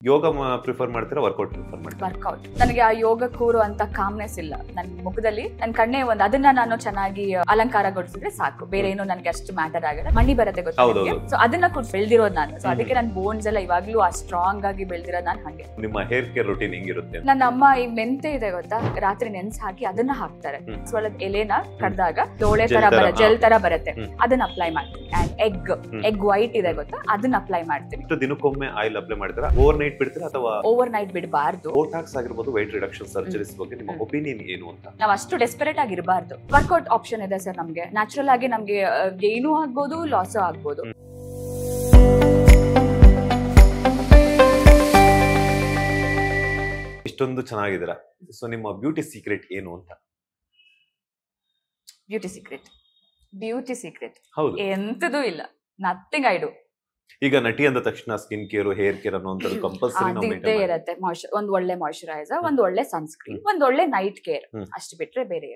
ಯೋಗ prefer ಮಾಡ್ತೀರಾ workout prefer ಮಾಡ್ತೀರಾ? Workout. ನನಗೆ ಆ ಯೋಗ ಕೂರು ಅಂತ ಕಾಮ್ನೆಸ್ ಇಲ್ಲ ನನ್ನ ಮುಖದಲ್ಲಿ. ನನ್ನ ಕಣ್ಣೇ ಒಂದು ಅದನ್ನ ನಾನು ಚೆನ್ನಾಗಿ ಅಲಂಕಾರಗೊಳಿಸಿದ್ರೆ ಸಾಕು, ಬೇರೆ ಏನು ನನಗೆ ಅಷ್ಟು ಮ್ಯಾಟರ್ ಆಗಲ್ಲ. ಮಣ್ಣಿ ಬರುತ್ತೆ ಗೊತ್ತಾ? ಸೊ ಅದನ್ನ ಕೂಡ ಬೆಳೆದಿರೋದು ನಾನು. ಸೊ ಅದಕ್ಕೆ ನನ್ನ ಬೋನ್ಸ್ ಎಲ್ಲ ಇವಾಗ್ಲೂ ಆ ಸ್ಟ್ರಾಂಗ್ ಆಗಿ ಬೆಳೆದಿರೋದು ನಾನು ಹಂಗೆ. ನಿಮ್ಮ ಹೇರ್ ಕೇರ್ ರೂಟೀನ್ ಹೆಂಗಿರುತ್ತೆ? ನನ್ನ ಅಮ್ಮ ಈ ಮೆಂತೆ ಇದೆ ಗೊತ್ತಾ, ರಾತ್ರಿ ನೆನ್ಸ್ ಹಾಕಿ ಅದನ್ನ ಹಾಕ್ತಾರೆ. ಸ್ವಲ್ಪ ಎಲೆನ ಕಡ್ದಾಗ ಲೋಳೆ ತರ ಜೆಲ್ ತರ ಬರುತ್ತೆ, ಅದನ್ನ ಅಪ್ಲೈ ಮಾಡ್ತೀನಿ. ಅಂಡ್ ಎಗ್ ವೈಟ್ ಇದೆ ಗೊತ್ತಾ, ಅದನ್ನ ಅಪ್ಲೈ ಮಾಡ್ತೀನಿ. ದಿನಕ್ಕೊಮ್ಮೆ ಆಯಿಲ್ ಅಪ್ಲೈ ಮಾಡ್ತೀರಾ? ಓವರ್ ನೈಟ್ ಬಿಡ್ತೀರಾ ಅಥವಾ ಓವರ್ ನೈಟ್ ಬಿಡಬಾರ್ದು. ಬೋಟಾಕ್ಸ್ ಆಗಿರ್ಬೋದು, weight reduction ಸರ್ಜರೀಸ್ ಬಗ್ಗೆ ನಿಮ್ಮ ಒಪಿನಿಯನ್ ಏನು ಅಂತ? ನಾವು ಅಷ್ಟು ಡೆಸ್ಪರೇಟ್ ಆಗಿರಬಾರ್ದು. ವರ್ಕೌಟ್ ಆಪ್ಷನ್ ಇದೆ ಸರ್ ನಮ್ಗೆ. ನ್ಯಾಚುರಲ್ ಆಗಿ ನಮ್ಗೆ ಗೇನು ಆಗ್ಬೋದು, ಲಾಸ್ ಆಗ್ಬೋದು. ಇಷ್ಟೊಂದು ಚೆನ್ನಾಗಿದ್ದೀರಾ, ಸೊ ನಿಮ್ಮ ಬ್ಯೂಟಿ ಸೀಕ್ರೆಟ್ ಏನು ಅಂತ? ಬ್ಯೂಟಿ ಸೀಕ್ರೆಟ್ ಹೌದು, ಎಂತದೂ ಇಲ್ಲ, ನಥಿಂಗ್ ಐ ಡು. ಈಗ ನಟಿ ಅಂದ ತಕ್ಷಣ ಸ್ಕಿನ್ ಕೇರ್, ಹೇರ್ ಕೇರ್ ಅನ್ನೋಂಥದ್ದು ಕಂಪಲ್ಸರಿ ಇದ್ದೇ ಇರುತ್ತೆ. ಒಂದ್ ಒಳ್ಳೆ ಮಾಯಿಶ್ಚರೈಸರ್, ಒಂದ್ ಒಳ್ಳೆ ಸನ್ಸ್ಕ್ರೀನ್, ಒಂದ್ ಒಳ್ಳೆ ನೈಟ್ ಕೇರ್, ಅಷ್ಟು ಬಿಟ್ರೆ ಬೇರೆ.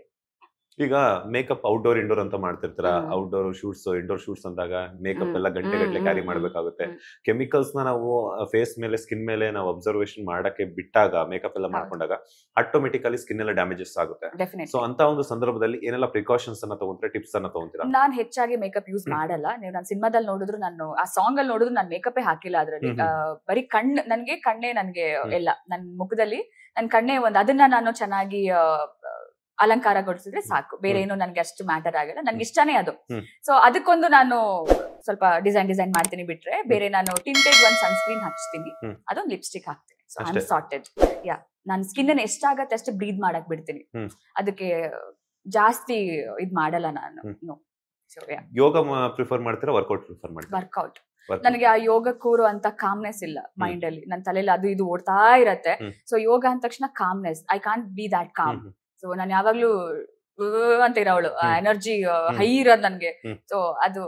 ಈಗ ಮೇಕಪ್ ಔಟ್ಡೋರ್ ಇಂಡೋರ್ ಅಂತ ಮಾಡ್ತಿರ್ತೀರಾ. ಔಟ್ಡೋರ್ ಶೂಟ್ಸ್, ಇಂಡೋರ್ ಶೂಟ್ಸ್ ಅಂದಾಗ ಮೇಕಪ್ ಎಲ್ಲ ಗಂಟೆ ಗಟ್ಟಲೆ ಕ್ಯಾರಿ ಮಾಡ್ಬೇಕಾಗುತ್ತೆ. ಕೆಮಿಕಲ್ಸ್ ನ ನಾವು ಫೇಸ್ ಮೇಲೆ, ಸ್ಕಿನ್ ಮೇಲೆ ನಾವು ಅಬ್ಸರ್ವೇಷನ್ ಮಾಡಕ್ಕೆ ಬಿಟ್ಟಾಗ, ಮೇಕಪ್ ಎಲ್ಲ ಮಾಡ್ಕೊಂಡಾಗ ಆಟೋಮೆಟಿಕಲಿ ಸ್ಕಿನ್ ಎಲ್ಲ ಡ್ಯಾಮೇಜಸ್ ಆಗುತ್ತೆ. ಸೊ ಅಂತ ಒಂದು ಸಂದರ್ಭದಲ್ಲಿ ಏನೆಲ್ಲ ಪ್ರಿಕಾಷನ್ಸ್ ಅನ್ನ ತಗೊಂಡ್ರೆ, ಟಿಪ್ಸ್ ಅನ್ನ ತಗೊಂತೀರಾ? ನಾನ್ ಹೆಚ್ಚಾಗಿ ಮೇಕಪ್ ಯೂಸ್ ಮಾಡಲ್ಲ. ನೀವು ನಾನು ಸಿನಿಮಾದಲ್ಲಿ ನೋಡಿದ್ರು, ನಾನು ಆ ಸಾಂಗ್ ಅಲ್ಲಿ ನೋಡಿದ್ರು ನಾನು ಮೇಕಪ್ ಹಾಕಿಲ್ಲ. ಅದ್ರಲ್ಲಿ ಬರೀ ಕಣ್ಣೇ ನನ್ಗೆ ಎಲ್ಲ ನನ್ನ ಮುಖದಲ್ಲಿ ನನ್ನ ಕಣ್ಣೇ ಒಂದು ಅದನ್ನ ನಾನು ಚೆನ್ನಾಗಿ ಅಲಂಕಾರಗೊಳಿಸಿದ್ರೆ ಸಾಕು, ಬೇರೆ ಏನು ನನ್ಗೆ ಅಷ್ಟು ಮ್ಯಾಟರ್ ಆಗಲ್ಲ. ನನ್ಗೆ ಇಷ್ಟನೇ ಅದು. ಸೊ ಅದಕ್ಕೊಂದು ನಾನು ಸ್ವಲ್ಪ ಡಿಸೈನ್ ಮಾಡ್ತೀನಿ ಬಿಟ್ರೆ ಬೇರೆ. ನಾನು ಟಿಂಟೆಡ್ ಒಂದ್ ಸನ್ಸ್ಕ್ರೀನ್ ಹಚ್ತೀನಿ, ಅದೊಂದು ಲಿಪ್ಸ್ಟಿಕ್ ಹಾಕ್ತೀನಿ. So I am sorted. Yeah, ನಾನು ಸ್ಕಿನ್ ಅನ್ನು ಎಷ್ಟಾಗತ್ತೆ ಅಷ್ಟು ಬ್ರೀದ್ ಮಾಡಕ್ ಬಿಡ್ತೀನಿ. ಅದಕ್ಕೆ ಜಾಸ್ತಿ ಇದ್ ಮಾಡಲ್ಲ ನಾನು. ಯೋಗ ಪ್ರಿಫರ್ ಮಾಡ್ತೀರಾ, ವರ್ಕೌಟ್ ಪ್ರಿಫರ್ ಮಾಡ್ತೀರಾ? ವರ್ಕೌಟ್. ನನಗೆ ಆ ಯೋಗ ಕೂರು ಅಂತ ಕಾಮ್ನೆಸ್ ಇಲ್ಲ ಮೈಂಡ್ ಅಲ್ಲಿ. ನನ್ನ ತಲೆಯಲ್ಲಿ ಅದು ಇದು ಓಡ್ತಾ ಇರತ್ತೆ. ಸೊ ಯೋಗ ಅಂದ ತಕ್ಷಣ calmness, I can't be that com. So ನಾನು ಯಾವಾಗ್ಲೂ ಅಂತ ಇರೋವಳು, ಎನರ್ಜಿ ಹೈ ಇರೋದು ನನ್ಗೆ. ಸೊ ಅದು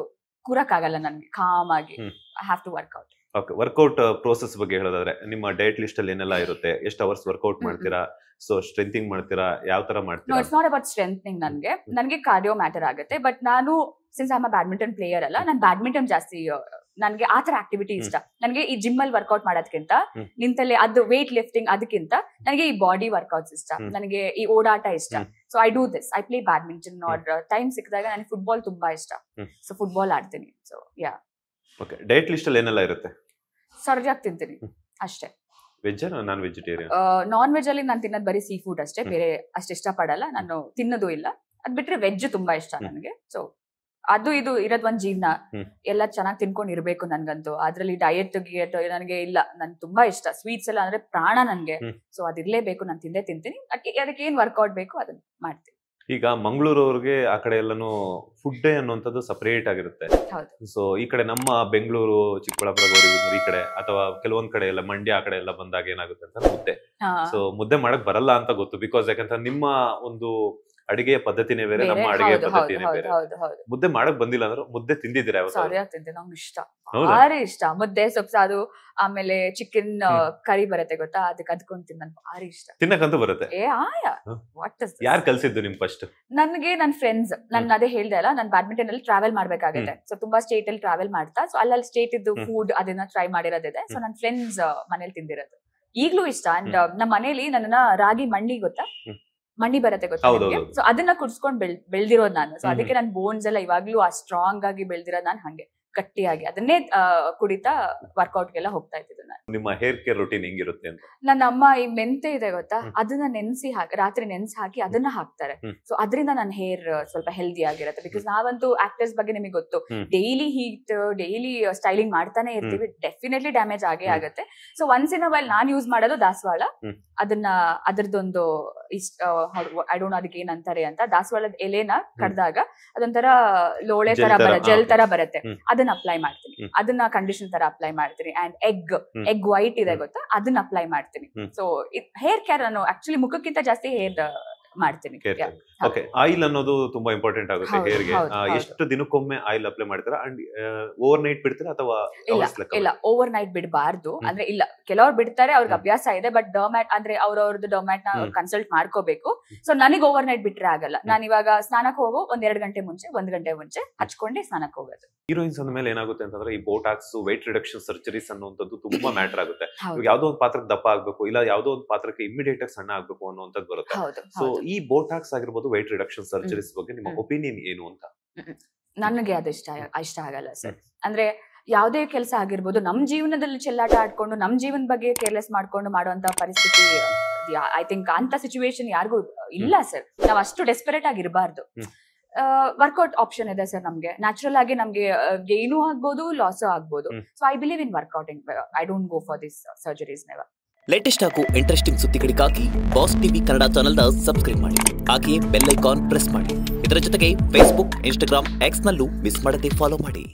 ಕೂರಕ್ ಆಗಲ್ಲ ನನ್ಗೆ ಕಾಮ್ ಆಗಿ. I have to work out. Okay, workout process ಬಗ್ಗೆ ಹೇಳೋದಾದ್ರೆ ನಿಮ್ಮ ಡಯಟ್ ಲಿಸ್ಟ್ ಅಲ್ಲಿ ಏನೆಲ್ಲ ಇರುತ್ತೆ? ಎಷ್ಟು ಅವರ್ಸ್ ವರ್ಕೌಟ್ ಮಾಡ್ತೀರಾ? ಸೊ ಸ್ಟ್ರೆಂಥಿಂಗ್ ಮಾಡ್ತೀರಾ? ಯಾವ ತರ ಮಾಡ್ತೀರಾ? It's not about strengthening. ನನ್ಗೆ ಕಾರ್ಡಿಯೋ ಮ್ಯಾಟರ್ ಆಗುತ್ತೆ. ಬಟ್ ನಾನು since I am badminton player ಅಲ್ಲ, ನಾನು ಬ್ಯಾಡ್ಮಿಂಟನ್ ಜಾಸ್ತಿ, ನನ್ಗೆ ಆತರ ಆಕ್ಟಿವಿಟಿ ಇಷ್ಟ. ನನ್ಗೆ ಈ ಜಿಮ್ ಅಲ್ಲಿ ವರ್ಕೌಟ್ ಮಾಡೋದಕ್ಕಿಂತ, ನಿಂತಲ್ಲಿ ಅದು ವೇಟ್ ಲಿಫ್ಟಿಂಗ್ ಅದಕ್ಕಿಂತ ನನಗೆ ಈ ಬಾಡಿ ವರ್ಕೌಟ್ಸ್ ಇಷ್ಟ. ನನಗೆ ಈ ಓಡಾಟ ಇಷ್ಟ. So I do this. I play badminton. Time ಸಿಕ್ಕಿದಾಗ ನನಗೆ ಫುಟ್ಬಾಲ್ ತುಂಬಾ ಇಷ್ಟ. ಸೊ ಫುಟ್ಬಾಲ್ ಆಡ್ತೀನಿ. So yeah. Okay, diet list ಅಲ್ಲಿ ಏನೆಲ್ಲ ಇರುತ್ತೆ? ಸರ್ಜಾಗಿ ತಿಂತೀನಿ ಅಷ್ಟೇ. Veg non vegetarian? Non veg ಅಲ್ಲಿ ನಾನು ತಿನ್ನೋದು ಬರೀ ಸೀ ಫುಡ್ ಅಷ್ಟೇ, ಬೇರೆ ಅಷ್ಟು ಇಷ್ಟ ಪಡಲ್ಲ. ನಾನು ತಿನ್ನೋದು ಇಲ್ಲ. ಅದ್ ಬಿಟ್ರೆ ವೆಜ್ ತುಂಬಾ ಇಷ್ಟ ನನಗೆ. ಸೊ ಅದು ಇದು ಇರೋದ್ ಒಂದ್ ಜೀವನ, ಎಲ್ಲ ಚೆನ್ನಾಗಿ ತಿನ್ಕೊಂಡು ಇರ್ಬೇಕು ನನ್ಗಂತೂ. ಅದ್ರಲ್ಲಿ ಡಯಟ್ ಗಿಯಟ್ ನನಗೆ ಇಲ್ಲ. ನನ್ ತುಂಬಾ ಇಷ್ಟ ಸ್ವೀಟ್ಸ್ ಎಲ್ಲ ಅಂದ್ರೆ ಪ್ರಾಣ ನನ್ಗೆ. ಸೊ ಅದಿರ್ಲೇಬೇಕು, ನಾನು ತಿಂದೇ ತಿಂತೀನಿ. ಅದಕ್ಕೆ ಏನ್ ವರ್ಕೌಟ್ ಬೇಕು ಅದನ್ನ ಮಾಡ್ತೀನಿ. ಈಗ ಮಂಗಳೂರವ್ರಿಗೆ ಆ ಕಡೆ ಎಲ್ಲಾನು ಫುಡ್ ಅನ್ನುವಂಥದ್ದು ಸಪರೇಟ್ ಆಗಿರುತ್ತೆ. ಸೊ ಈ ಕಡೆ ನಮ್ಮ ಬೆಂಗಳೂರು, ಚಿಕ್ಕಬಳ್ಳಾಪುರ, ಗೌರಿಬಿದನೂರು ಈ ಕಡೆ, ಅಥವಾ ಕೆಲವೊಂದ್ ಕಡೆ ಎಲ್ಲ ಮಂಡ್ಯ ಆ ಕಡೆ ಎಲ್ಲ ಬಂದಾಗ ಏನಾಗುತ್ತೆ ಅಂತ ಮುದ್ದೆ. ಸೊ ಮುದ್ದೆ ಮಾಡಕ್ ಬರಲ್ಲ ಅಂತ ಗೊತ್ತು. ಬಿಕಾಸ್ ಯಾಕಂತ ನಿಮ್ಮ ಒಂದು ಅಡಿಗೆಯ ಪದ್ಧತಿನೇ ಬೇರೆ, ನಮ್ಮ ಅಡಿಗೆ ಪದ್ಧತಿನೇ ಬೇರೆ. ಮುದ್ದೆ ಮಾಡಕ್ ಬಂದಿಲ್ಲ ಅಂದ್ರೆ ಮುದ್ದೆ ತಿಂದಿದ್ದೀರಾ? ನಂಗೆ ಇಷ್ಟ, ಭಾರಿ ಇಷ್ಟ ಮುದ್ದೆ. ಸೊಪ್ಪು ಸಾರು, ಆಮೇಲೆ ಚಿಕನ್ ಕರಿ ಬರುತ್ತೆ ಗೊತ್ತಾ, ಅದಕ್ಕೆ ಅದ್ಕೊಂತೀನಿ. ನನ್ ಭಾರಿ ಇಷ್ಟ. ತಿನ್ನಕಂತೂ ಬರುತ್ತೆ? ಯಾರು ಕಲ್ಸಿದ್ದು ನಿಮ್ ಫಸ್ಟ್? ನನ್ಗೆ ನನ್ ಫ್ರೆಂಡ್ಸ್. ನಾನು ಅದೇ ಹೇಳ್ದೆ ಅಲ್ಲ, ನಾನು ಬ್ಯಾಡ್ಮಿಂಟನ್ ಅಲ್ಲಿ ಟ್ರಾವೆಲ್ ಮಾಡ್ಬೇಕಾಗುತ್ತೆ. ಸೊ ತುಂಬಾ ಸ್ಟೇಟ್ ಅಲ್ಲಿ ಟ್ರಾವೆಲ್ ಮಾಡ್ತಾ, ಸೊ ಅಲ್ಲಿ ಸ್ಟೇಟ್ ಇದ್ದು ಫುಡ್ ಅದನ್ನ ಟ್ರೈ ಮಾಡಿರೋದಿದೆ. ಸೊ ನನ್ ಫ್ರೆಂಡ್ಸ್ ಮನೇಲಿ ತಿಂದಿರೋದು ಈಗ್ಲೂ ಇಷ್ಟ. ಅಂಡ್ ನಮ್ಮ ಮನೇಲಿ ನನ್ನ ರಾಗಿ ಮಣ್ಣಿ ಗೊತ್ತಾ, ಮಣ್ಣಿ ಬರುತ್ತೆ ಗೊತ್ತಾ? ಸೊ ಅದನ್ನ ಕುಡ್ಸ್ಕೊಂಡ್ ಬೆಳ್ದಿರೋದು ನಾನು. ಸೊ ಅದಕ್ಕೆ ನನ್ನ ಬೋನ್ಸ್ ಎಲ್ಲ ಇವಾಗ್ಲೂ ಆ ಸ್ಟ್ರಾಂಗ್ ಆಗಿ ಬೆಳ್ದಿರೋದು ನಾನು ಹಂಗೆ ಗಟ್ಟಿಯಾಗಿ. ಅದನ್ನೇ ಕುಡಿತಾ ವರ್ಕೌಟ್ಗೆಲ್ಲ ಹೋಗ್ತಾ ಇದ್ದಿದ್ದು ನಾನು. ನಿಮ್ಮ ಹೇರ್ ಕೇರ್ ರೂಟೀನ್ ಹೆಂಗಿರುತ್ತೆ ಅಂತ? ನನ್ನ ಅಮ್ಮ ಈ ಮೆಂತೆ ಇದೆ ಗೊತ್ತಾ, ಅದನ್ನ ರಾತ್ರಿ ನೆನ್ಸ್ ಹಾಕಿ ಅದನ್ನ ಹಾಕ್ತಾರೆ. ಸೊ ಅದರಿಂದ ನನ್ನ ಹೇರ್ ಸ್ವಲ್ಪ ಹೆಲ್ದಿ ಆಗಿರುತ್ತೆ. ಬಿಕಾಸ್ ನಾವಂತೂ ಆಕ್ಟರ್ಸ್ ಬಗ್ಗೆ ನಿಮಗೆ ಗೊತ್ತು, ಡೈಲಿ ಹೀಟ್, ಡೈಲಿ ಸ್ಟೈಲಿಂಗ್ ಮಾಡ್ತಾನೆ ಇರ್ತೀವಿ. ಡೆಫಿನೆಟ್ಲಿ ಡ್ಯಾಮೇಜ್ ಆಗೇ ಆಗುತ್ತೆ. So once in a while non use ಮಾಡೋದು ದಾಸವಾಳ. ಅದನ್ನ ಅದ್ರದ್ದೊಂದು ಐ ಡೋಂಟ್ ನೋ ಅದಕ್ಕೆ ಏನಂತಾರೆ ಅಂತ. ದಾಸವಾಳದ ಎಲೆನ ಕಡ್ದಾಗ ಅದೊಂಥರ ಲೋಳೆ ತರ ಜೆಲ್ ತರ ಬರುತ್ತೆ, ಅದನ್ನ ಅಪ್ಲೈ ಮಾಡ್ತೀನಿ. ಅದನ್ನ ಕಂಡೀಷನ್ ತರ ಅಪ್ಲೈ ಮಾಡ್ತೀನಿ. ಅಂಡ್ ಎಗ್ ವೈಟ್ ಇದೆ ಗೊತ್ತಾ, ಅದನ್ನ ಅಪ್ಲೈ ಮಾಡ್ತೀನಿ. ಸೊ ಹೇರ್ ಕೇರ್ ನಾನು ಆಕ್ಚುಲಿ ಮುಖಕ್ಕಿಂತ ಜಾಸ್ತಿ ಹೇರ್ ಮಾಡ್ತೀನಿ. ಓಕೆ, ಆಯಿಲ್ ಅನ್ನೋದು ತುಂಬಾ ಇಂಪಾರ್ಟೆಂಟ್ ಆಗುತ್ತೆ ಹೌದು, ಹೇರ್ಗೆ. ಹೌದು, ಹೌದು. ಎಷ್ಟು ದಿನಕ್ಕೊಮ್ಮೆ ಆಯಿಲ್ ಅಪ್ಲೈ ಮಾಡ್ತೀರಾ ಅಂಡ್ ಓವರ್ ನೈಟ್ ಬಿಡ್ತೀರಾ ಅಥವಾ hours ಲೆಕ್ಕ? ಇಲ್ಲ ಓವರ್ ನೈಟ್ ಬಿಡಬಾರ್ದು. ಅಂದ್ರೆ ಇಲ್ಲ, ಕೆಲವ್ರು ಬಿಡ್ತಾರೆ, ಅವ್ರಿಗೆ ಅಭ್ಯಾಸ ಇದೆ. ಬಟ್ ಡರ್ಮ್ಯಾಟ್ ಅಂದ್ರೆ ಅವ್ರವ್ರದ್ದು ಡರ್ಮ್ಯಾಟ್ ನ ಕನ್ಸಲ್ಟ್ ಮಾಡ್ಕೋಬೇಕು. ಸೊ ನನಗೆ ಓವರ್ ನೈಟ್ ಬಿಟ್ರೆ ಆಗಲ್ಲ. ನಾನು ಇವಾಗ ಸ್ನಾನಕ್ಕೆ ಹೋಗೋ 1-2 ಗಂಟೆ ಮುಂಚೆ, 1 ಗಂಟೆ ಮುಂಚೆ ಹಚ್ಕೊಂಡೆ ಸ್ನಾನಕ್ಕೆ ಹೋಗೋದು. ಹೀರೋಯಿನ್ಸ್ ಅಂದ ಮೇಲೆ ಏನಾಗುತ್ತೆ ಅಂತಂದ್ರೆ ಈ ಬೋಟಾಕ್ಸ್, weight ರಿಡಕ್ಷನ್ ಸರ್ಜರೀಸ್ ಅನ್ನುವಂಥದ್ದು ತುಂಬಾ ಮ್ಯಾಟರ್ ಆಗುತ್ತೆ. ಇವಾಗ ಯಾವ್ದೋ ಒಂದು ಪಾತ್ರಕ್ಕೆ ದಪ್ಪ ಆಗ್ಬೇಕು, ಇಲ್ಲ ಯಾವ್ದೋ ಒಂದು ಪಾತ್ರಕ್ಕೆ ಇಮಿಡಿಯೇಟ್ ಆಗಿ ಸಣ್ಣ ಆಗ್ಬೇಕು ಅನ್ನುವಂಥದ್ದು ಬರುತ್ತೆ. ಸೊ ಈ ಬೋಟಾಕ್ಸ್ ಆಗಿರ್ಬೋದು, weight ರಿಡಕ್ಷನ್ ಸರ್ಜರೀಸ್ ಬಗ್ಗೆ ನಿಮ್ಮ ಒಪಿನಿಯನ್ ಏನು ಅಂತ? ನನಗೆ ಅದು ಇಷ್ಟ ಆಗಲ್ಲ ಸರ್. ಅಂದ್ರೆ ಯಾವುದೇ ಕೆಲಸ ಆಗಿರ್ಬೋದು, ನಮ್ ಜೀವನದಲ್ಲಿ ಚೆಲ್ಲಾಟ ಆಡ್ಕೊಂಡು ನಮ್ ಜೀವನ ಬಗ್ಗೆ ಕೇರ್ಲೆಸ್ ಮಾಡ್ಕೊಂಡು ಮಾಡುವಂತ ಪರಿಸ್ಥಿತಿ, ಐ ಥಿಂಕ್ ಅಂತ ಸಿಚುವೇಶನ್ ಯಾರಿಗೂ ಇಲ್ಲ ಸರ್. ನಾವ್ ಅಷ್ಟು ಡೆಸ್ಪರೇಟ್ ಆಗಿರಬಾರ್ದು. ವರ್ಕೌಟ್ ಆಪ್ಷನ್ ಇದೆ ಸರ್ ನಮ್ಗೆ. ನ್ಯಾಚುರಲ್ ಆಗಿ ನಮ್ಗೆ ಗೇನು ಆಗ್ಬೋದು, ಲಾಸ್ ಆಗ್ಬೋದು. So I believe in workouting. I don't go for this surgeries never. Latest ಹಾಗೂ ಇಂಟ್ರೆಸ್ಟಿಂಗ್ ಸುದ್ದಿಗಳಿಗಾಗಿ ಬಾಸ್ ಟಿವಿ ಕನ್ನಡ ಚಾನೆಲ್ನ ಸಬ್ಸ್ಕ್ರೈಬ್ ಮಾಡಿ. ಹಾಗೆಯೇ ಬೆಲ್ ಐಕಾನ್ ಪ್ರೆಸ್ ಮಾಡಿ. ಇದರ ಜೊತೆಗೆ ಫೇಸ್ಬುಕ್, ಇನ್ಸ್ಟಾಗ್ರಾಮ್, ಎಕ್ಸ್ ನಲ್ಲೂ ಮಿಸ್ ಮಾಡದೆ ಫಾಲೋ ಮಾಡಿ.